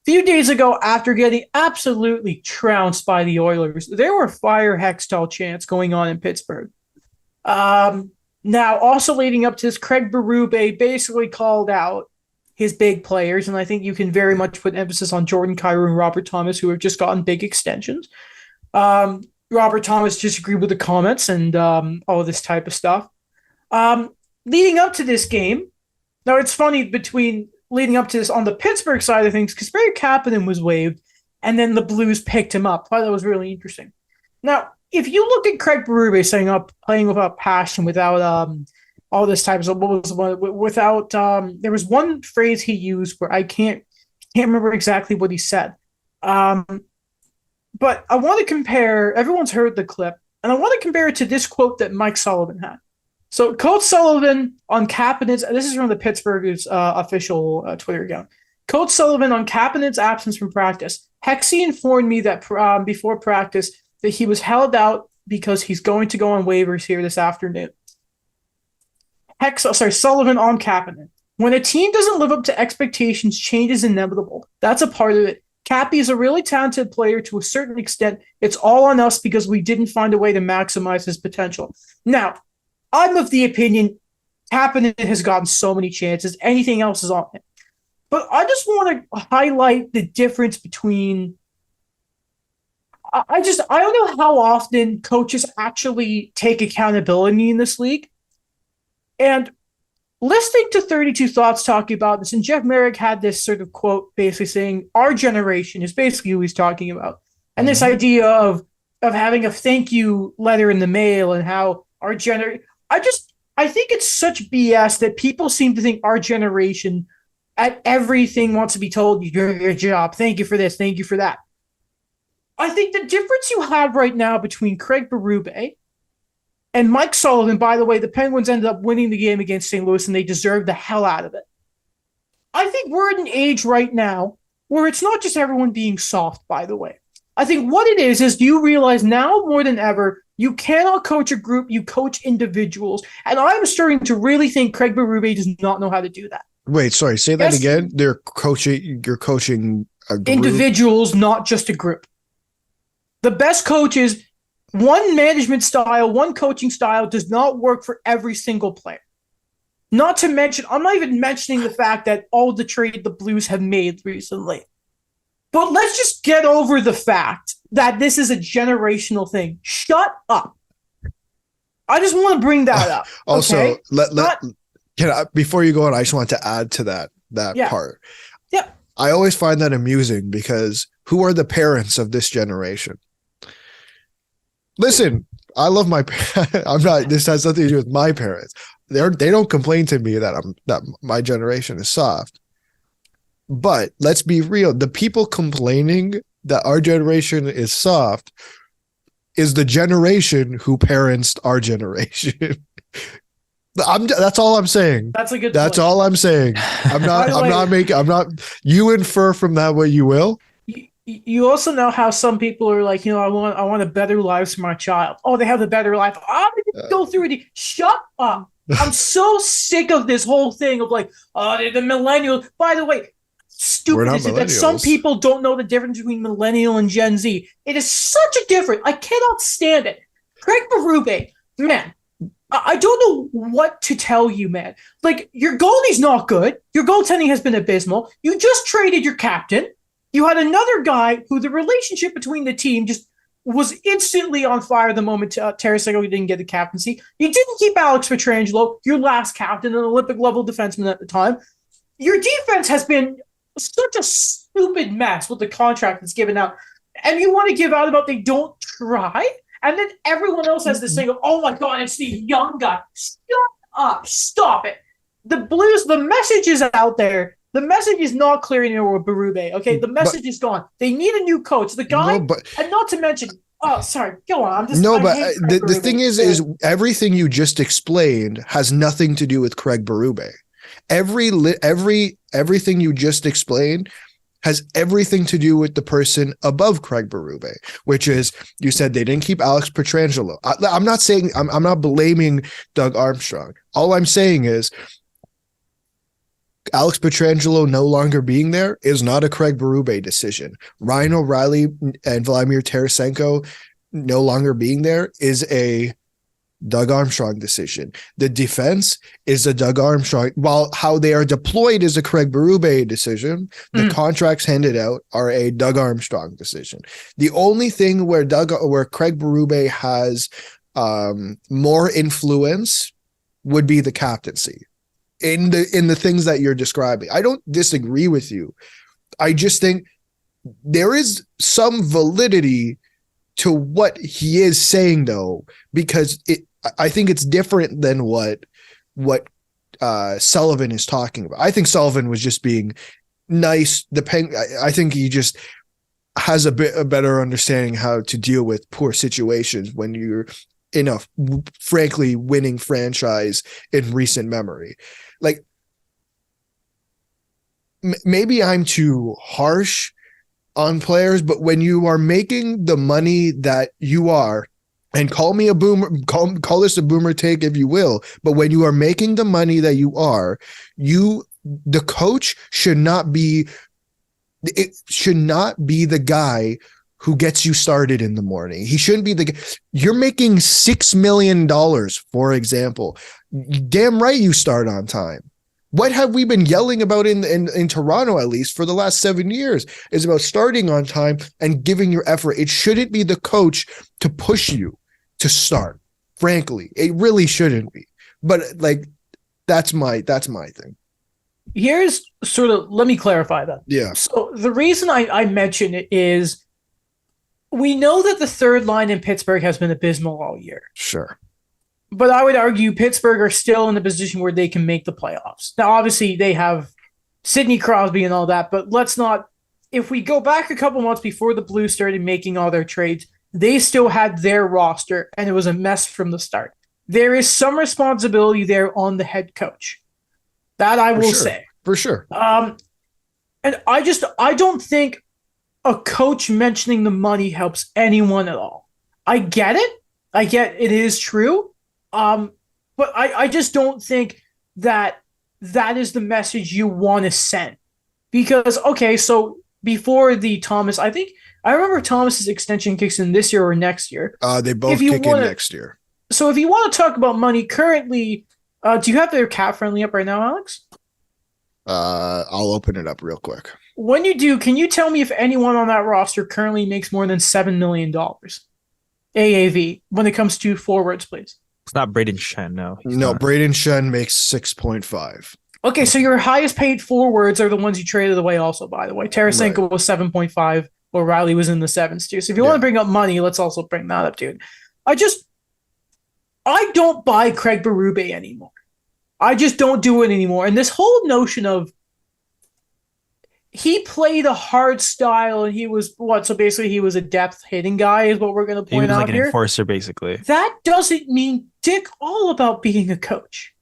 few days ago, after getting absolutely trounced by the Oilers, there were fire Hextall chants going on in Pittsburgh. Now, also leading up to this, Craig Berube basically called out his big players, and I think you can very much put emphasis on Jordan Kyrou and Robert Thomas, who have just gotten big extensions. Robert Thomas disagreed with the comments and all this type of stuff. Leading up to this game, now it's funny leading up to this on the Pittsburgh side of things, because Barry Kapanen was waived, and then the Blues picked him up. I thought that was really interesting. Now, if you look at Craig Berube playing without passion, without all this type of without there was one phrase he used where I can't remember exactly what he said. But I want to compare, everyone's heard the clip, and I want to compare it to this quote that Mike Sullivan had. So Coach Sullivan on Kapanen's, this is from the Pittsburgh's official Twitter account. Coach Sullivan on Kapanen's absence from practice. Hexy informed me that before practice that he was held out because he's going to go on waivers here this afternoon. Sullivan on Kapanen. When a team doesn't live up to expectations, change is inevitable. That's a part of it. Cappy is a really talented player to a certain extent. It's all on us because we didn't find a way to maximize his potential. Now, I'm of the opinion Kapanen has gotten so many chances. Anything else is on him. But I just want to highlight the difference between I don't know how often coaches actually take accountability in this league. And listening to 32 Thoughts talking about this, and Jeff Merrick had this sort of quote basically saying, our generation is basically who he's talking about. And this idea of having a thank you letter in the mail and how our generation, I think it's such BS that people seem to think our generation at everything wants to be told, your job, thank you for this, thank you for that. I think the difference you have right now between Craig Berube and Mike Sullivan, by the way, the Penguins ended up winning the game against St. Louis, and they deserved the hell out of it. I think we're at an age right now where it's not just everyone being soft, by the way. I think what it is you realize now more than ever, you cannot coach a group, you coach individuals. And I'm starting to really think Craig Berube does not know how to do that. Wait, sorry, say that again? You're coaching a group? Individuals, not just a group. The best coaches, one management style, one coaching style does not work for every single player. Not to mention, I'm not even mentioning the fact that all the trade the Blues have made recently. But let's just get over the fact that this is a generational thing. Shut up. I just want to bring that up. Also, before you go on, I just want to add to that part. Yep. I always find that amusing because who are the parents of this generation? Listen, I love my this has nothing to do with my parents. They don't complain to me that my generation is soft. But let's be real. The people complaining that our generation is soft is the generation who parents our generation. That's all I'm saying. That's a good That's point. all I'm saying. You infer from that what you will. You also know how some people are like, I want a better life for my child. Oh, they have a better life. I'm going to go through it. Shut up. I'm so sick of this whole thing of like, the millennials. By the way, stupid is it that some people don't know the difference between millennial and Gen Z. It is such a difference. I cannot stand it. Craig Berube, man, I don't know what to tell you, man. Like, your goalie's not good. Your goaltending has been abysmal. You just traded your captain. You had another guy who the relationship between the team just was instantly on fire the moment Tarasenko didn't get the captaincy. You didn't keep Alex Pietrangelo, your last captain, an Olympic-level defenseman at the time. Your defense has been such a stupid mess with the contract that's given out. And you want to give out about they don't try? And then everyone else has this thing of, oh my God, it's the young guy. Shut up. Stop it. The Blues, the message is out there. The message is not clear anymore with Berube, okay? The message is gone. They need a new coach. The guy, and not to mention, sorry, go on. The thing is everything you just explained has nothing to do with Craig Berube. Everything you just explained has everything to do with the person above Craig Berube, which is, you said they didn't keep Alex Pietrangelo. I'm not saying, I'm not blaming Doug Armstrong. All I'm saying is, Alex Pietrangelo no longer being there is not a Craig Berube decision. Ryan O'Reilly and Vladimir Tarasenko no longer being there is a Doug Armstrong decision. The defense is a Doug Armstrong. While how they are deployed is a Craig Berube decision, the contracts handed out are a Doug Armstrong decision. The only thing where Craig Berube has more influence would be the captaincy in the things that you're describing. I don't disagree with you. I just think there is some validity to what he is saying, though, because I think it's different than what Sullivan is talking about. I think Sullivan was just being nice. I think he just has a better understanding how to deal with poor situations when you're in a frankly winning franchise in recent memory. Like, maybe I'm too harsh on players, but when you are making the money that you are, and call me a boomer, call this a boomer take if you will, but when you are making the money that you are, the coach should not be the guy who gets you started in the morning. He shouldn't be you're making $6 million, for example. Damn right you start on time. What have we been yelling about in Toronto, at least for the last 7 years, is about starting on time and giving your effort. It shouldn't be the coach to push you to start. Frankly, it really shouldn't be. But like, that's my thing. Here's let me clarify that. Yeah. So the reason I mention it is we know that the third line in Pittsburgh has been abysmal all year. Sure. But I would argue Pittsburgh are still in the position where they can make the playoffs. Now, obviously, they have Sidney Crosby and all that, but let's not – if we go back a couple months before the Blues started making all their trades, they still had their roster, and it was a mess from the start. There is some responsibility there on the head coach. That I will say. For sure. And I don't think a coach mentioning the money helps anyone at all. I get it. I get it is true. But I just don't think that is the message you want to send. Because, okay, so before the Thomas, I remember Thomas's extension kicks in this year or next year. They both kick in next year. So if you want to talk about money currently, do you have their cap friendly up right now, Alex? I'll open it up real quick. When you do, can you tell me if anyone on that roster currently makes more than $7 million AAV when it comes to forwards, please? It's not Braden Shen, no. No, Braden Shen makes 6.5. Okay, so your highest paid forwards are the ones you traded away also, by the way. Tarasenko was 7.5, O'Reilly was in the sevens too. So if you want to bring up money, let's also bring that up, dude. I don't buy Craig Berube anymore. I just don't do it anymore. And this whole notion of he played a hard style and he was so basically he was a depth hitting guy is what we're going to point out here. He was like an enforcer, basically. That doesn't mean dick all about being a coach.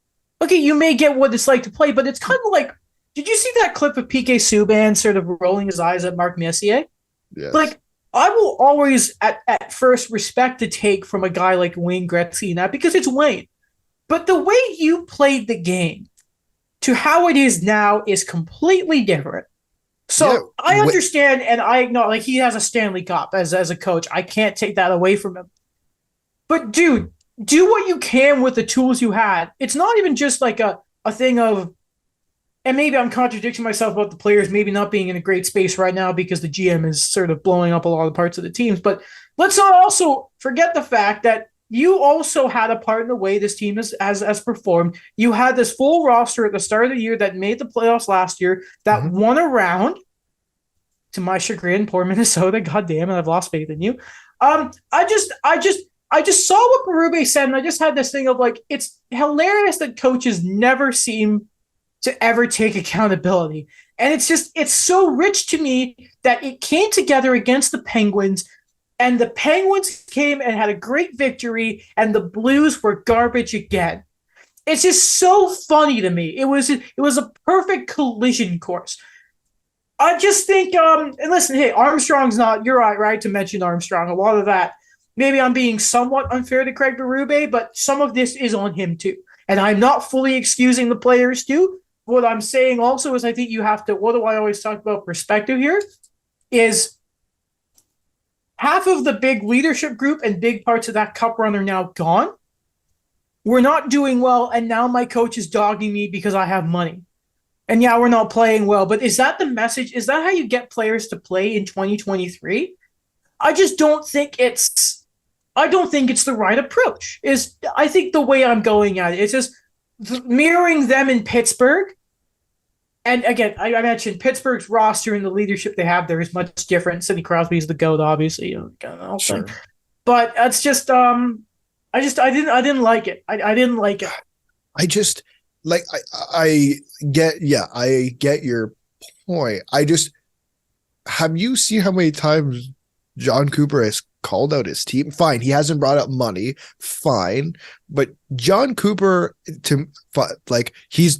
Okay, you may get what it's like to play, but it's kind of like, did you see that clip of PK Subban sort of rolling his eyes at Mark Messier? Yes. Like, I will always at first respect the take from a guy like Wayne Gretzky and that because it's Wayne. But the way you played the game to how it is now is completely different. So I understand, and I know like he has a Stanley Cup as a coach. I can't take that away from him. But dude, do what you can with the tools you had. It's not even just like a thing of, and maybe I'm contradicting myself about the players maybe not being in a great space right now because the GM is sort of blowing up a lot of parts of the teams. But let's not also forget the fact that you also had a part in the way this team has performed. You had this full roster at the start of the year that made the playoffs last year, that won a round. To my chagrin, poor Minnesota. God damn it, I've lost faith in you. I just saw what Berube said, and I just had this thing of like, it's hilarious that coaches never seem to ever take accountability. And it's so rich to me that it came together against the Penguins. And the Penguins came and had a great victory, and the Blues were garbage again. It's just so funny to me. It was a perfect collision course. I just think, and listen, hey, Armstrong's not, you're right to mention Armstrong. A lot of that, maybe I'm being somewhat unfair to Craig Berube, but some of this is on him too. And I'm not fully excusing the players too, what I'm saying also is I think you have to, what do I always talk about perspective here, is half of the big leadership group and big parts of that cup run are now gone. We're not doing well, and now my coach is dogging me because I have money. And yeah, we're not playing well, but is that the message? Is that how you get players to play in 2023? I just don't think it's the right approach. I think the way I'm going at it is just mirroring them in Pittsburgh. And again, I mentioned Pittsburgh's roster and the leadership they have there is much different. Sidney Crosby's the GOAT, obviously. Sure. But it's just I didn't like it. I didn't like it. I just like I get your point. Have you seen how many times John Cooper has called out his team? Fine, he hasn't brought up money. Fine, but John Cooper, I think he's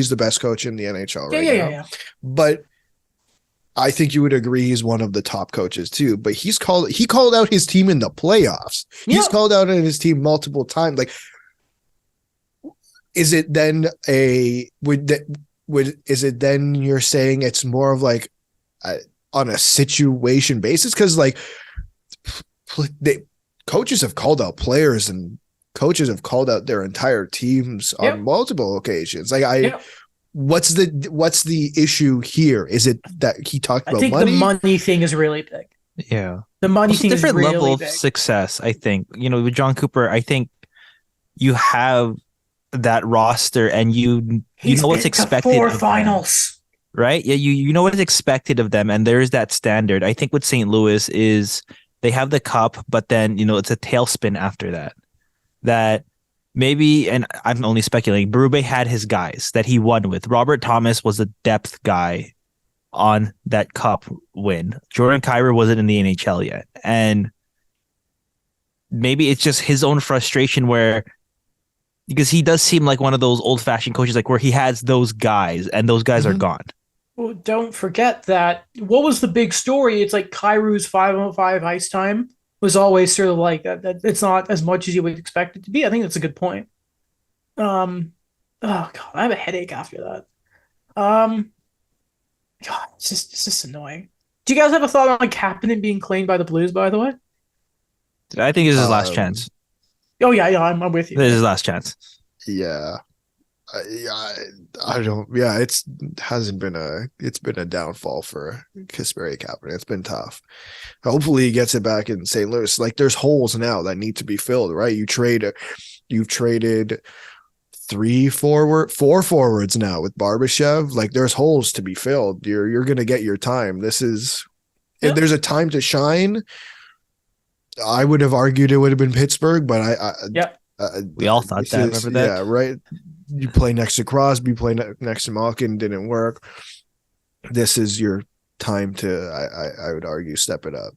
the best coach in the NHL right now. Yeah. But I think you would agree he's one of the top coaches too. But he called out his team in the playoffs. Yeah. He's called out his team multiple times. Like, is it then you're saying it's more of like on a situation basis? Because like coaches have called out players and coaches have called out their entire teams on multiple occasions. Like what's the issue here? Is it that he talked about money? I think the money thing is really big. Yeah. The money thing is really big. Different level of success, I think. With John Cooper, I think you have that roster and you know what's expected. 4 finals. Right? Yeah, you know what is expected of them, and there's that standard. I think with St. Louis is they have the cup, but then it's a tailspin after that. That maybe, and I'm only speculating, Berube had his guys that he won with. Robert Thomas was a depth guy on that cup win. Jordan Kyrou wasn't in the NHL yet, and maybe it's just his own frustration because he does seem like one of those old-fashioned coaches, like where he has those guys and those guys are gone. Well, don't forget that. What was the big story? It's like Kyrou's 5-on-5 ice time was always sort of like that. It's not as much as you would expect it to be. I think that's a good point. Oh God, I have a headache after that. God, it's just annoying. Do you guys have a thought on Kapanen being claimed by the Blues? By the way, I think it's his last chance. Oh yeah, I'm with you. This is his last chance. Yeah. I don't. Yeah, it's been a downfall for Kasperi Kapanen. It's been tough. Hopefully, he gets it back in St. Louis. Like, there's holes now that need to be filled. Right? You've traded 4 forwards now with Barbashev. Like, there's holes to be filled. You're gonna get your time. If there's a time to shine, I would have argued it would have been Pittsburgh, but we all thought that. Remember that? Yeah, right. You play next to Crosby, play next to Malkin, didn't work. This is your time to, I would argue, step it up.